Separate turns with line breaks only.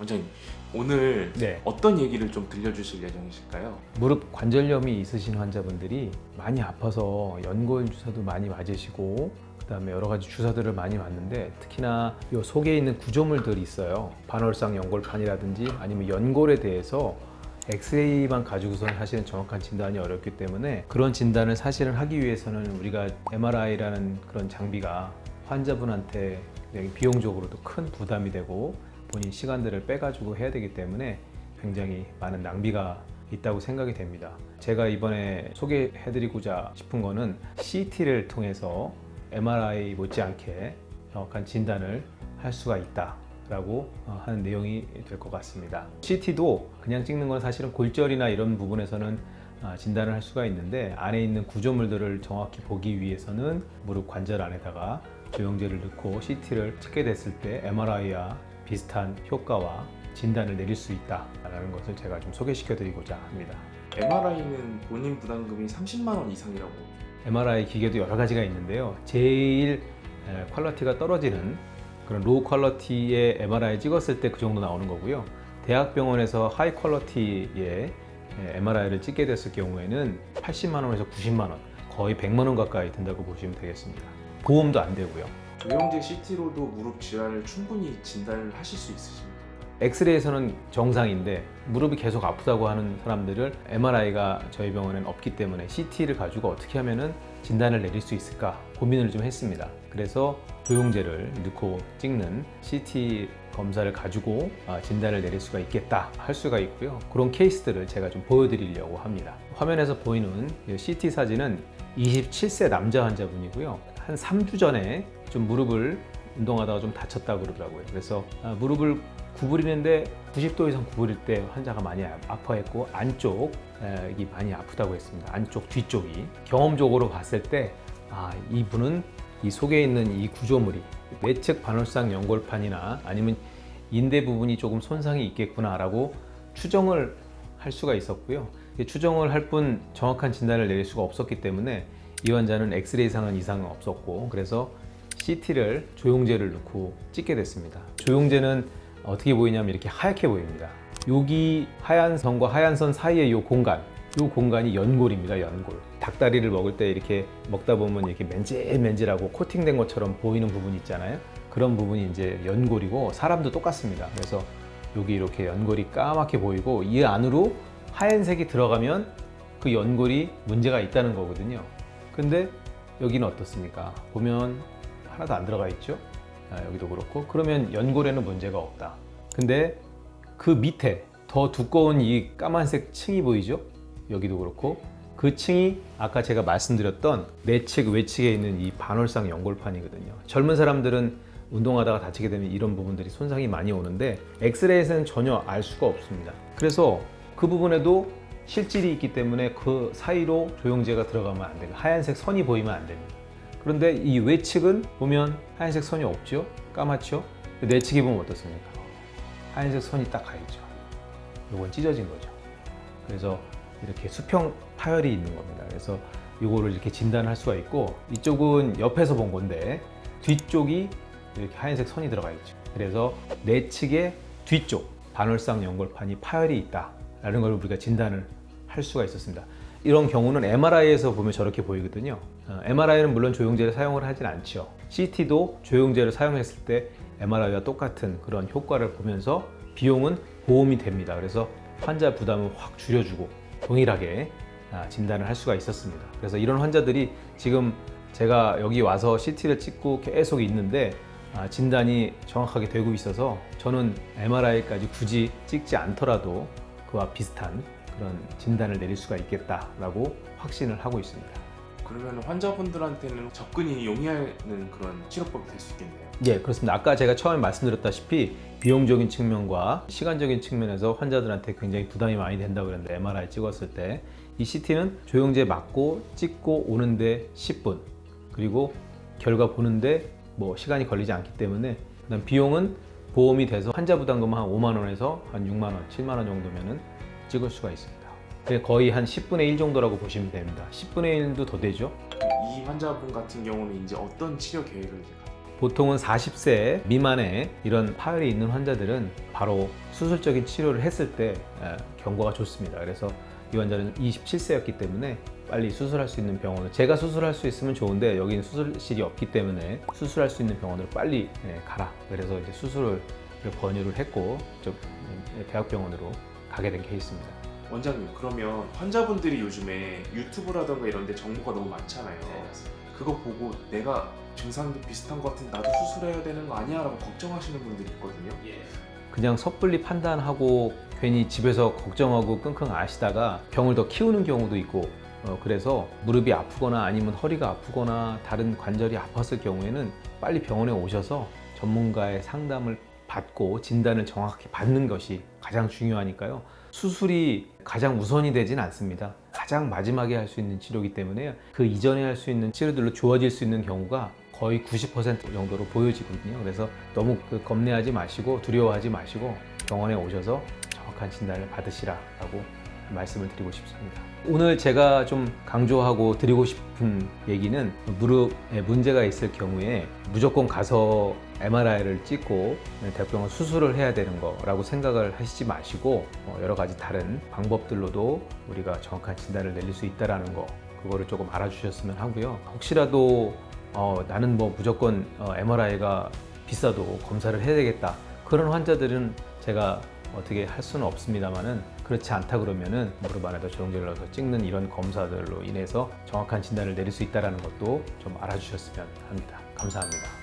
원장님, 오늘
네.
어떤 얘기를 좀 들려주실 예정이실까요?
무릎 관절염이 있으신 환자분들이 많이 아파서 연골 주사도 많이 맞으시고 그다음에 여러 가지 주사들을 많이 맞는데 특히나 이 속에 있는 구조물들이 있어요. 반월상 연골판이라든지 아니면 연골에 대해서 엑스레이만 가지고서는 사실은 정확한 진단이 어렵기 때문에 그런 진단을 사실은 하기 위해서는 우리가 MRI라는 그런 장비가 환자분한테 굉장히 비용적으로도 큰 부담이 되고 본인 시간들을 빼가지고 해야 되기 때문에 굉장히 많은 낭비가 있다고 생각이 됩니다. 제가 이번에 소개해드리고자 싶은 거는 CT를 통해서 MRI 못지않게 정확한 진단을 할 수가 있다라고 하는 내용이 될 것 같습니다. CT도 그냥 찍는 건 사실은 골절이나 이런 부분에서는 진단을 할 수가 있는데 안에 있는 구조물들을 정확히 보기 위해서는 무릎 관절 안에다가 조영제를 넣고 CT를 찍게 됐을 때 MRI와 비슷한 효과와 진단을 내릴 수 있다라는 것을 제가 좀 소개시켜 드리고자 합니다.
MRI는 본인 부담금이 30만 원 이상이라고.
MRI 기계도 여러 가지가 있는데요. 제일 퀄리티가 떨어지는 그런 로우 퀄리티의 MRI 찍었을 때 그 정도 나오는 거고요. 대학병원에서 하이 퀄리티의 MRI를 찍게 됐을 경우에는 80만 원에서 90만 원, 거의 100만 원 가까이 든다고 보시면 되겠습니다. 보험도 안 되고요.
조영제 CT로도 무릎 질환을 충분히 진단을 하실 수 있으십니까?
엑스레이에서는 정상인데 무릎이 계속 아프다고 하는 사람들을 MRI가 저희 병원에는 없기 때문에 CT를 가지고 어떻게 하면은 진단을 내릴 수 있을까 고민을 좀 했습니다. 그래서 조영제를 넣고 찍는 CT 검사를 가지고 진단을 내릴 수가 있겠다 할 수가 있고요. 그런 케이스들을 제가 좀 보여드리려고 합니다. 화면에서 보이는 CT 사진은 27세 남자 환자분이고요. 한 3주 전에 좀 무릎을 운동하다가 좀 다쳤다고 그러더라고요. 그래서 무릎을 구부리는데 90도 이상 구부릴 때 환자가 많이 아파했고 안쪽이 많이 아프다고 했습니다. 안쪽, 뒤쪽이. 경험적으로 봤을 때 이분은 이 속에 있는 이 구조물이 내측 반월상 연골판이나 아니면 인대 부분이 조금 손상이 있겠구나라고 추정을 할 수가 있었고요. 추정을 할 뿐 정확한 진단을 내릴 수가 없었기 때문에 이 환자는 엑스레이상은 이상은 없었고 그래서 CT를 조영제를 넣고 찍게 됐습니다. 조영제는 어떻게 보이냐면 이렇게 하얗게 보입니다. 여기 하얀 선과 하얀 선 사이의 이 공간이 연골입니다. 연골. 닭다리를 먹을 때 이렇게 먹다 보면 이렇게 맨질맨질하고 코팅된 것처럼 보이는 부분이 있잖아요. 그런 부분이 이제 연골이고 사람도 똑같습니다. 그래서 여기 이렇게 연골이 까맣게 보이고 이 안으로 하얀색이 들어가면 그 연골이 문제가 있다는 거거든요. 근데 여기는 어떻습니까? 보면 하나도 안 들어가 있죠? 여기도 그렇고 그러면 연골에는 문제가 없다. 근데 그 밑에 더 두꺼운 이 까만색 층이 보이죠? 여기도 그렇고 그 층이 아까 제가 말씀드렸던 내측 외측에 있는 이 반월상 연골판이거든요. 젊은 사람들은 운동하다가 다치게 되면 이런 부분들이 손상이 많이 오는데 엑스레이에서는 전혀 알 수가 없습니다. 그래서 그 부분에도 실질이 있기 때문에 그 사이로 조영제가 들어가면 안 돼요. 하얀색 선이 보이면 안 됩니다. 그런데 이 외측은 보면 하얀색 선이 없죠? 까맣죠? 내측에 보면 어떻습니까? 하얀색 선이 딱 가 있죠. 이건 찢어진 거죠. 그래서 이렇게 수평 파열이 있는 겁니다. 그래서 이거를 이렇게 진단할 수가 있고 이쪽은 옆에서 본 건데 뒤쪽이 이렇게 하얀색 선이 들어가 있죠. 그래서 내측의 뒤쪽 반월상 연골판이 파열이 있다라는 걸 우리가 진단을 할 수가 있었습니다. 이런 경우는 MRI에서 보면 저렇게 보이거든요. MRI는 물론 조영제를 사용을 하진 않죠. CT도 조영제를 사용했을 때 MRI와 똑같은 그런 효과를 보면서 비용은 보험이 됩니다. 그래서 환자 부담을 확 줄여주고 동일하게 진단을 할 수가 있었습니다. 그래서 이런 환자들이 지금 제가 여기 와서 CT를 찍고 계속 있는데 진단이 정확하게 되고 있어서 저는 MRI까지 굳이 찍지 않더라도 그와 비슷한 그런 진단을 내릴 수가 있겠다라고 확신을 하고 있습니다.
그러면 환자분들한테는 접근이 용이하는 그런 치료법이 될 수 있겠네요.
예, 그렇습니다. 아까 제가 처음에 말씀드렸다시피 비용적인 측면과 시간적인 측면에서 환자들한테 굉장히 부담이 많이 된다고 그랬는데 MRI 찍었을 때 이 CT는 조영제 맞고 찍고 오는데 10분 그리고 결과 보는데 뭐 시간이 걸리지 않기 때문에 그다음 비용은 보험이 돼서 환자 부담금 한 5만 원에서 한 6만 원, 7만 원 정도면은 찍을 수가 있습니다. 거의 한 10분의 1 정도라고 보시면 됩니다. 10분의 1도 더 되죠?
이 환자분 같은 경우는 이제 어떤 치료 계획을 이제
보통은 40세 미만의 이런 파열이 있는 환자들은 바로 수술적인 치료를 했을 때 경과가 좋습니다. 그래서 이 환자는 27세였기 때문에 빨리 수술할 수 있는 병원을, 제가 수술할 수 있으면 좋은데 여기는 수술실이 없기 때문에 수술할 수 있는 병원으로 빨리 가라. 그래서 이제 수술을 권유를 했고 대학병원으로 가게 된 케이스입니다.
원장님, 그러면 환자분들이 요즘에 유튜브라던가 이런 데 정보가 너무 많잖아요. 그거 보고 내가 증상도 비슷한 것 같은데 나도 수술해야 되는 거 아니야? 라고 걱정하시는 분들이 있거든요.
그냥 섣불리 판단하고 괜히 집에서 걱정하고 끙끙 앓시다가 병을 더 키우는 경우도 있고, 그래서 무릎이 아프거나 아니면 허리가 아프거나 다른 관절이 아팠을 경우에는 빨리 병원에 오셔서 전문가의 상담을 받고 진단을 정확히 받는 것이 가장 중요하니까요. 수술이 가장 우선이 되진 않습니다. 가장 마지막에 할 수 있는 치료이기 때문에 그 이전에 할 수 있는 치료들로 좋아질 수 있는 경우가 거의 90% 정도로 보여지거든요. 그래서 너무 겁내하지 마시고 두려워하지 마시고 병원에 오셔서 정확한 진단을 받으시라고 말씀을 드리고 싶습니다. 오늘 제가 좀 강조하고 드리고 싶은 얘기는 무릎에 문제가 있을 경우에 무조건 가서 MRI를 찍고 대학병원 수술을 해야 되는 거라고 생각을 하시지 마시고 여러 가지 다른 방법들로도 우리가 정확한 진단을 내릴 수 있다는 거, 그거를 조금 알아주셨으면 하고요. 혹시라도 나는 뭐 무조건 MRI가 비싸도 검사를 해야 되겠다, 그런 환자들은 제가 어떻게 할 수는 없습니다만은, 그렇지 않다 그러면은 무릎 안에다 조영제를 넣어서 찍는 이런 검사들로 인해서 정확한 진단을 내릴 수 있다는 것도 좀 알아주셨으면 합니다. 감사합니다.